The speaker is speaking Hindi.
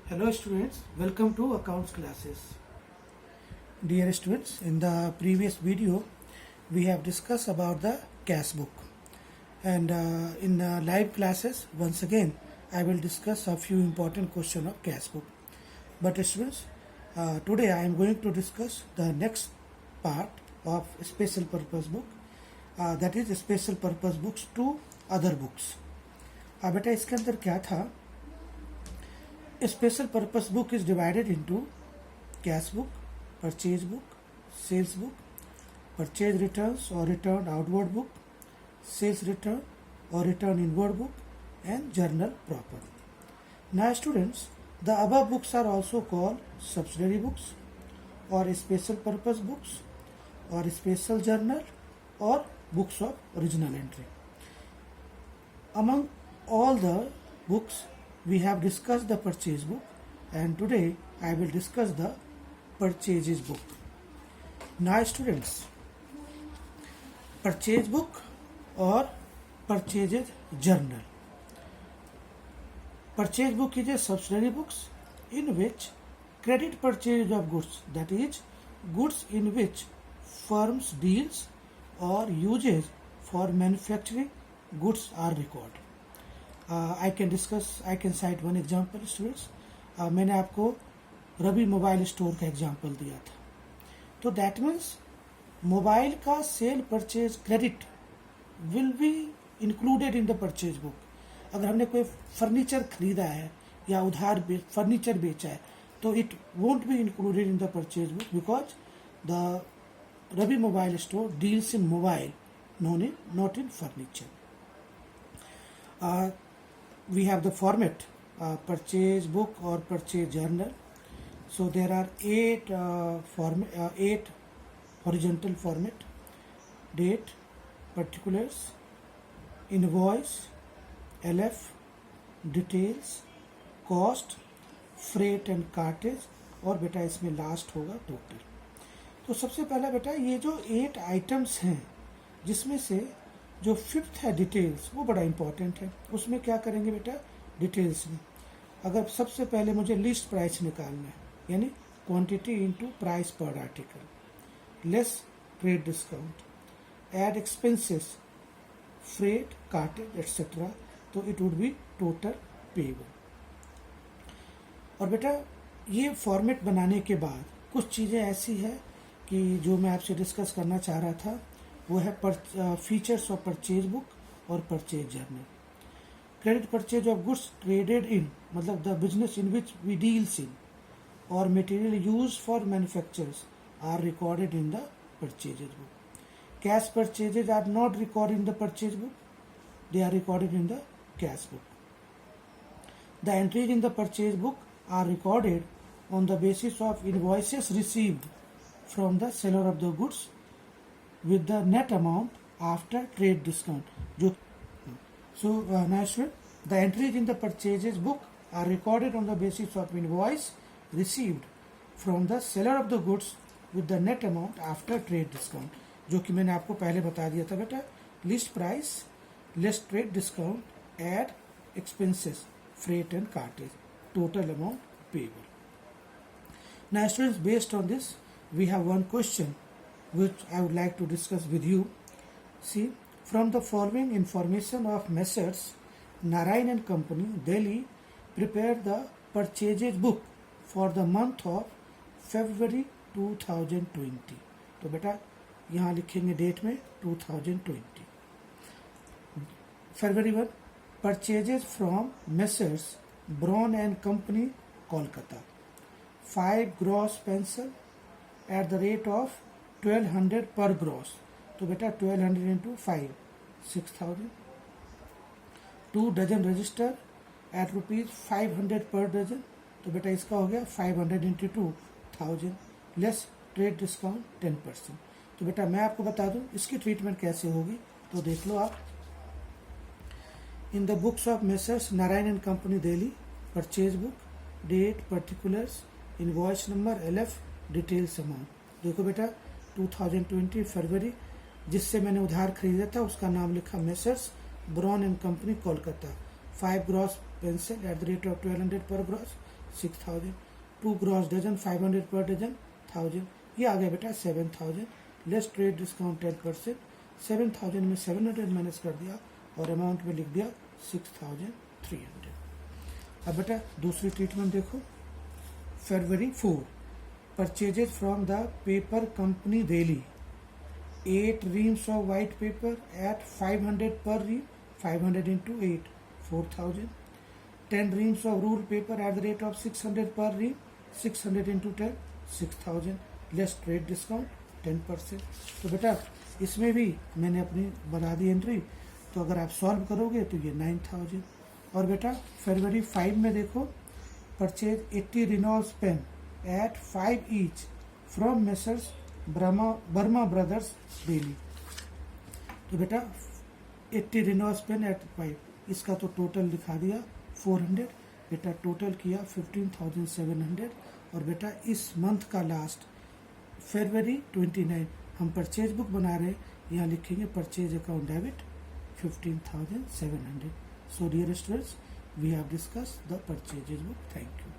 Hello students, welcome to accounts classes. Dear students, in the previous video we have discussed about the cash book, and in the live classes once again I will discuss a few important questions of cash book. But students, today I am going to discuss the next part of special purpose book, that is special purpose books to other books. बेटा इसके अंदर क्या था? Special purpose book is divided into cash book, purchase book, sales book, purchase returns और return outward book, sales return और return inward book and journal proper. Now students, the above books are also called subsidiary books और स्पेशल पर्पस बुक्स और स्पेशल जर्नल और books of original entry. Among all the books we have discussed the purchase book, and today I will discuss the purchases book. Now students, purchase book or purchases journal. Purchase book is a subsidiary books in which credit purchase of goods, that is goods in which firms deals or uses for manufacturing goods are recorded. I can cite one example students. मैंने आपको रवि मोबाइल स्टोर का एग्जांपल दिया था. तो दैट मीन्स मोबाइल का cell purchase credit will be included in the purchase book. अगर हमने कोई फर्नीचर खरीदा है या उधार फर्नीचर बेचा है तो it won't be included in the purchase book because the Ravi mobile store deals in mobile, not in furniture. We have the format, purchase book or purchase journal. So there are eight horizontal format: date, particulars, invoice, LF, details, cost, freight and cartage, और बेटा इसमें लास्ट होगा टोटल. तो सबसे पहला बेटा ये जो 8 आइटम्स हैं जिसमें से जो फिफ्थ है डिटेल्स, वो बड़ा इंपॉर्टेंट है. उसमें क्या करेंगे बेटा? डिटेल्स में अगर सबसे पहले मुझे लिस्ट प्राइस निकालना है, यानी क्वांटिटी इनटू प्राइस पर article, less trade discount, add expenses, freight, cartage etcetera, तो it would be total payable. और बेटा ये फॉर्मेट बनाने के बाद कुछ चीज़ें ऐसी है कि जो मैं आपसे डिस्कस करना चाह रहा था, वो है फीचर्स ऑफ परचेज बुक और purchase journal. Credit purchase of goods traded in, मतलब the business in which we deals in, और material use for manufacturers are recorded in the purchases book. Cash purchases are not recorded in the purchase book, they are recorded in the cash book. The entries in the purchase book are recorded on the basis of invoices received from the seller of the goods with the net amount after trade discount. So now the entries in the purchases book are recorded on the basis of invoice received from the seller of the goods with the net amount after trade discount, जो कि मैंने आपको पहले बता दिया था बेटा. List price, less trade discount, add expenses, freight and cartage, total amount payable. Now students, based on this we have one question which I would like to discuss with you. See, from the following information of Messrs. Narayan and Company, Delhi, prepared the purchases book for the month of February 2020. तो बेटा यहाँ लिखेंगे डेट में 2020. February 1, purchases from Messrs. Braun and Company, Kolkata. 5 gross pencil at the rate of 1200 per gross. तो बेटा 1200 into 5, 6000. 2 dozen register at rupees 500 per dozen. तो बेटा इसका हो गया 500 into 2000, लेस ट्रेड डिस्काउंट 10%. तो बेटा मैं आपको बता दूं इसकी ट्रीटमेंट कैसे होगी, तो देख लो आप. In the books of messrs Narayan and company Delhi, purchase book, date, particulars, invoice number, LF, details amount. देखो बेटा 2020 फरवरी, जिससे मैंने उधार खरीदा था उसका नाम लिखा messrs Brown and company Kolkata. 5 gross pencil at the rate of 1200 per gross, 6000, 2 gross dozen 500 पर डजन 1000, ये आ गया बेटा 7000, लेस ट्रेड डिस्काउंट 10%, 7000 में 700 माइनस कर दिया और अमाउंट में लिख दिया 6300। अब बेटा दूसरी ट्रीटमेंट देखो, फरवरी 4, purchases from the paper company रेली 8 reams of white paper at 500 per ream, 500 into 8, 4000. 10 reams of ruled paper at the rate of 600 per ream, 600 into 10, 6000. Less trade discount 10%. तो बेटा इसमें भी मैंने अपनी बना दी एंट्री, तो अगर आप सॉल्व करोगे तो ये 9000। और बेटा फरवरी 5 में देखो, purchase 80 Reynolds pen eight 5 each from messrs Burma brothers daily. तो बेटा 80 रिनॉल्ड्स पेन एट 5, इसका तो टोटल लिखा दिया 400, बेटा टोटल किया 15,700। और बेटा इस मंथ का लास्ट फरवरी 29 हम परचेज बुक बना रहे हैं, यहाँ लिखेंगे purchase account debit 15,700। So dear students, we have discuss the purchases book. Thank you.